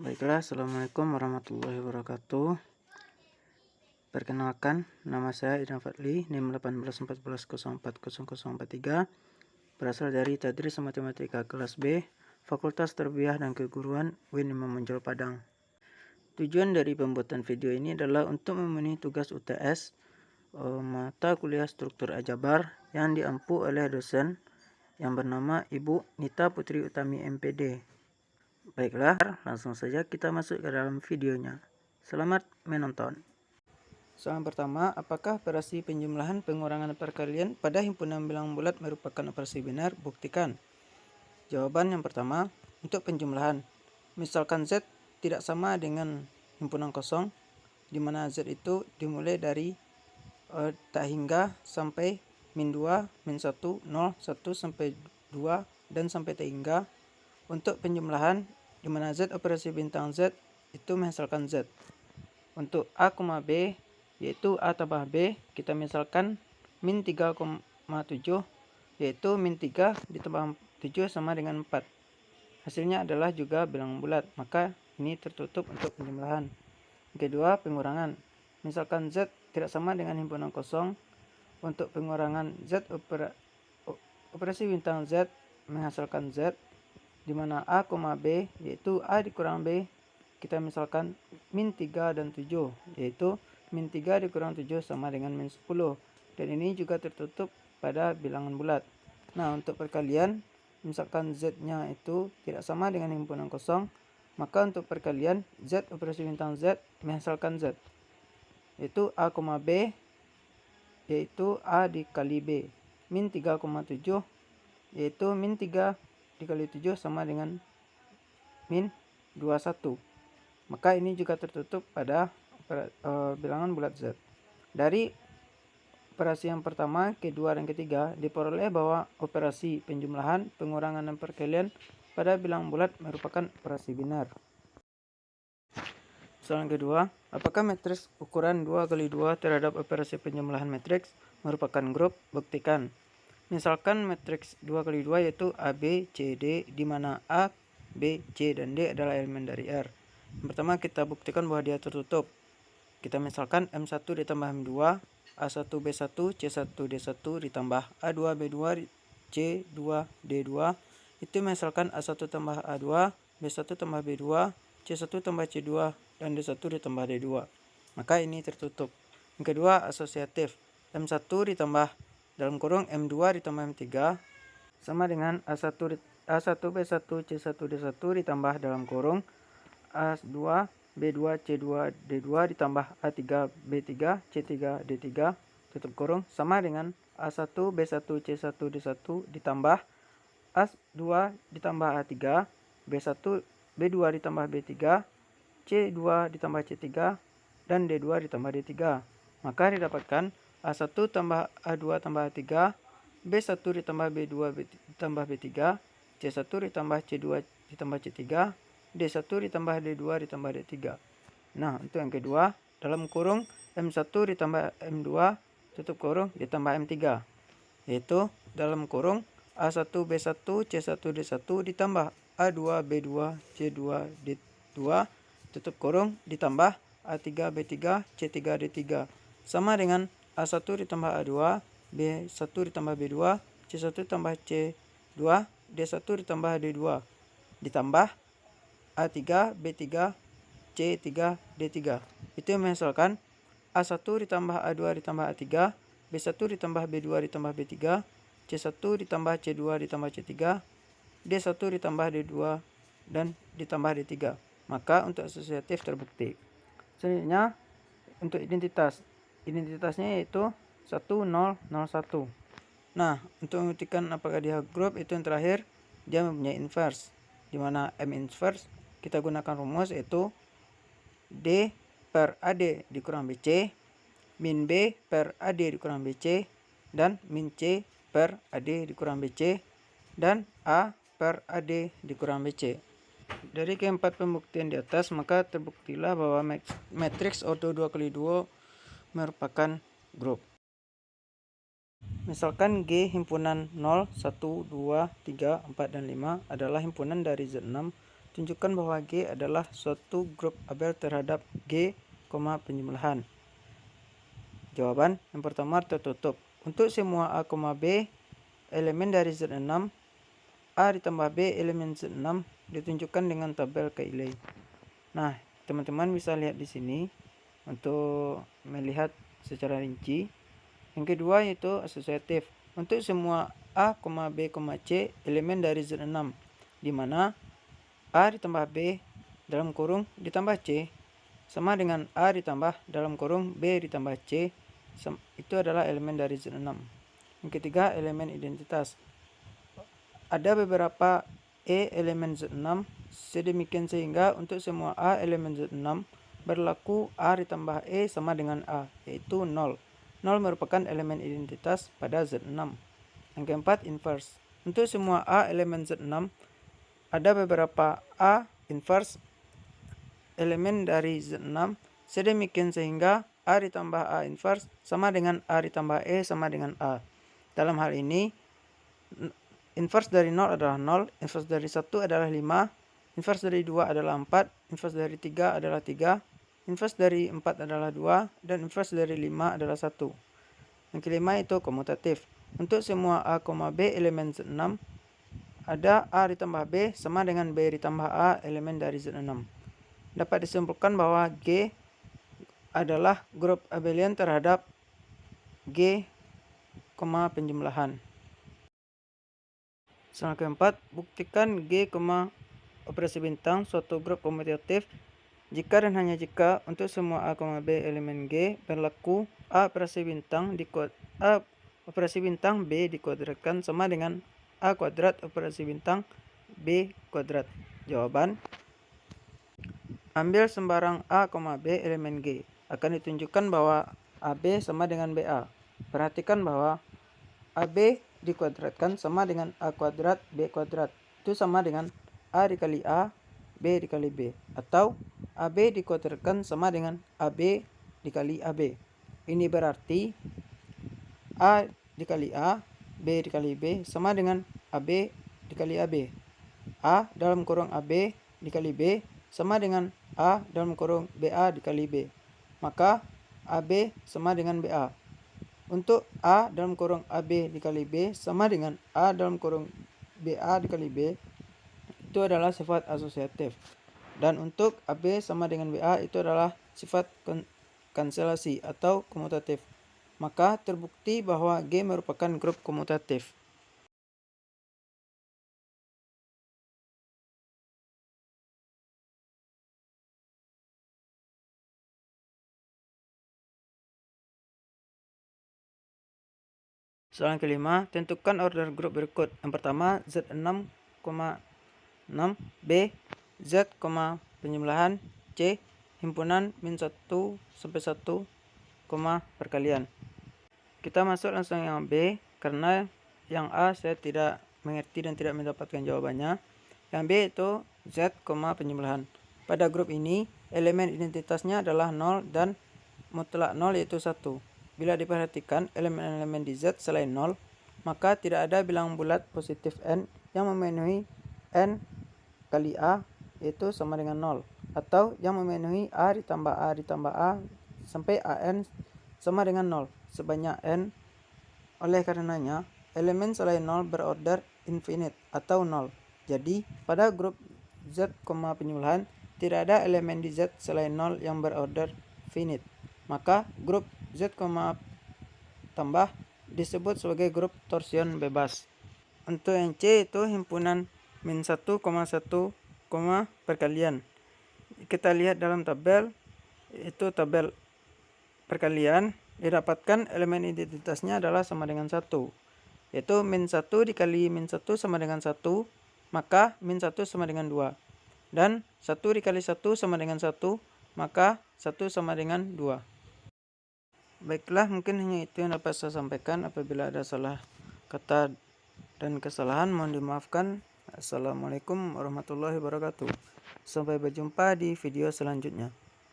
Baiklah, Assalamualaikum warahmatullahi wabarakatuh. Perkenalkan, nama saya Idham Fadli, NIM 1814040043, berasal dari Tadris Matematika kelas B, Fakultas Tarbiyah dan Keguruan UIN Imam Bonjol Padang. Tujuan dari pembuatan video ini adalah untuk memenuhi tugas UTS mata kuliah struktur aljabar yang diampu oleh dosen yang bernama Ibu Nita Putri Utami MPD. Baiklah, langsung saja kita masuk ke dalam videonya. Selamat menonton. Soal pertama, apakah operasi penjumlahan pengurangan perkalian pada himpunan bilangan bulat merupakan operasi binar? Buktikan. Jawaban yang pertama, untuk penjumlahan, misalkan Z tidak sama dengan himpunan kosong, di mana Z itu dimulai dari tak hingga sampai min 2, min 1, 0, 1 sampai 2, dan sampai tak hingga. Untuk penjumlahan, di mana Z operasi bintang Z itu menghasilkan Z. Untuk A, B, yaitu A tambah B, kita misalkan min 3,7, yaitu min 3 ditambah 7 sama dengan 4. Hasilnya adalah juga bilangan bulat, maka ini tertutup untuk penjumlahan. Kedua, pengurangan. Misalkan Z tidak sama dengan himpunan kosong, untuk pengurangan Z operasi bintang Z menghasilkan Z, di mana A, B, yaitu A dikurang B, kita misalkan min 3 dan 7, yaitu min 3 dikurang 7 sama dengan min 10, dan ini juga tertutup pada bilangan bulat. Nah, untuk perkalian, misalkan Z-nya itu tidak sama dengan himpunan kosong, maka untuk perkalian Z operasi bintang Z menghasilkan Z, yaitu A, B, yaitu A dikali B, min 3,7, yaitu min 3 dikali 7 sama dengan min 21. Maka ini juga tertutup pada bilangan bulat Z. Dari operasi yang pertama, kedua, dan ketiga diperoleh bahwa operasi penjumlahan, pengurangan, dan perkalian pada bilangan bulat merupakan operasi binar. Soal kedua, apakah matriks ukuran 2x2 terhadap operasi penjumlahan matriks merupakan grup? Buktikan. Misalkan matriks 2x2 yaitu A, B, C, D, di mana A, B, C, dan D adalah elemen dari R. Yang pertama, kita buktikan bahwa dia tertutup. Kita misalkan M1 ditambah M2, A1 B1 C1 D1 ditambah A2 B2 C2 D2, itu misalkan A1 tambah A2 B1 tambah B2 C1 tambah C2 dan D1 ditambah D2. Maka ini tertutup. Yang kedua, asosiatif. M1 ditambah dalam kurung M2 ditambah M3 sama dengan A1 B1 C1 D1 ditambah dalam kurung A2 B2 C2 D2 ditambah A3 B3 C3 D3 tutup kurung sama dengan A1 B1 C1 D1 ditambah A2 ditambah A3 B1 B2 ditambah B3 C2 ditambah C3 dan D2 ditambah D3. Maka didapatkan A1 tambah A2 tambah A3 B1 ditambah B2 ditambah B3 C1 ditambah C2 ditambah C3 D1 ditambah D2 ditambah D3. Nah, untuk yang kedua, dalam kurung M1 ditambah M2 tutup kurung ditambah M3, yaitu dalam kurung A1 B1 C1 D1 ditambah A2 B2 C2 D2 tutup kurung ditambah A3 B3 C3 D3 sama dengan A1 ditambah A2 B1 ditambah B2 C1 ditambah C2 D1 ditambah D2 ditambah A3 B3 C3 D3. Itu menghasilkan A1 ditambah A2 ditambah A3 B1 ditambah B2 ditambah B3 C1 ditambah C2 ditambah C3 D1 ditambah D2 dan ditambah D3. Maka untuk asosiatif terbukti. Selanjutnya untuk identitasnya yaitu 1001. Nah, untuk membuktikan apakah dia grup, itu yang terakhir, dia mempunyai inverse, di mana M inverse kita gunakan rumus yaitu D per AD dikurang BC min B per AD dikurang BC dan min C per AD dikurang BC dan A per AD dikurang BC. Dari keempat pembuktian di atas, maka terbuktilah bahwa matriks ordo 2x2 merupakan grup. Misalkan G himpunan 0, 1, 2, 3, 4, dan 5 adalah himpunan dari Z6 tunjukkan bahwa G adalah suatu grup Abel terhadap G, penjumlahan. Jawaban yang pertama tertutup. Untuk semua A, B elemen dari Z6, A ditambah B elemen Z6 ditunjukkan dengan tabel Cayley. Nah, teman-teman bisa lihat di sini untuk melihat secara rinci. Yang kedua yaitu asosiatif. Untuk semua A, B, C elemen dari Z6, di mana A ditambah B dalam kurung ditambah C sama dengan A ditambah dalam kurung B ditambah C, itu adalah elemen dari Z6. Yang ketiga, elemen identitas. Ada beberapa E elemen Z6 sedemikian sehingga untuk semua A elemen Z6 berlaku A ditambah E sama dengan A, yaitu 0. 0 merupakan elemen identitas pada Z6. Yang keempat, inverse. Untuk semua A elemen Z6 ada beberapa A inverse elemen dari Z6 sedemikian sehingga A ditambah A inverse sama dengan A ditambah E sama dengan A. Dalam hal ini, inverse dari 0 adalah 0, inverse dari 1 adalah 5, inverse dari 2 adalah 4, inverse dari 3 adalah 3, inverse dari 4 adalah 2, dan inverse dari 5 adalah 1. Yang kelima itu komutatif. Untuk semua A, B elemen Z6, ada A ditambah B sama dengan B ditambah A elemen dari Z6. Dapat disimpulkan bahwa G adalah grup abelian terhadap G, penjumlahan. Soal keempat, buktikan G, operasi bintang suatu grup komutatif jika dan hanya jika untuk semua A, B elemen G berlaku A operasi bintang B dikuadratkan sama dengan A kuadrat operasi bintang B kuadrat. Jawaban, ambil sembarang A, B elemen G. Akan ditunjukkan bahwa AB sama dengan BA. Perhatikan bahwa AB dikuadratkan sama dengan A kuadrat B kuadrat. Itu sama dengan A dikali A, B dikali B. Atau AB dikuadratkan sama dengan AB dikali AB. Ini berarti A dikali A, B dikali B sama dengan AB dikali AB. A dalam kurung AB dikali B sama dengan A dalam kurung BA dikali B. Maka AB sama dengan BA. Untuk A dalam kurung AB dikali B sama dengan A dalam kurung BA dikali B, itu adalah sifat asosiatif. Dan untuk AB sama dengan BA itu adalah sifat kanselasi atau komutatif. Maka terbukti bahwa G merupakan grup komutatif. Soalan kelima, tentukan order grup berikut. Yang pertama, Z6, 6, B, Z, penjumlahan, C, himpunan min 1 sampai 1, perkalian. Kita masuk langsung yang B, karena yang A saya tidak mengerti dan tidak mendapatkan jawabannya. Yang B itu Z, penjumlahan. Pada grup ini, elemen identitasnya adalah 0 dan mutlak 0 yaitu 1. Bila diperhatikan elemen-elemen di Z selain 0, maka tidak ada bilangan bulat positif N yang memenuhi N kali A, yaitu sama dengan 0. Atau yang memenuhi A ditambah A sampai AN sama dengan 0, sebanyak N. Oleh karenanya, elemen selain 0 berorder infinite atau 0. Jadi, pada grup Z, penjumlahan, tidak ada elemen di Z selain 0 yang berorder finite. Maka grup Z, tambah disebut sebagai grup torsion bebas. Untuk yang C itu himpunan min 1, 1, perkalian. Kita lihat dalam tabel, itu tabel perkalian, didapatkan elemen identitasnya adalah sama dengan 1. Yaitu min 1 dikali min 1 sama dengan 1, maka min 1 sama dengan 2. Dan 1 dikali 1 sama dengan 1, maka 1 sama dengan 2. Baiklah, mungkin hanya itu yang dapat saya sampaikan. Apabila ada salah kata dan kesalahan, mohon dimaafkan. Assalamualaikum warahmatullahi wabarakatuh. Sampai berjumpa di video selanjutnya.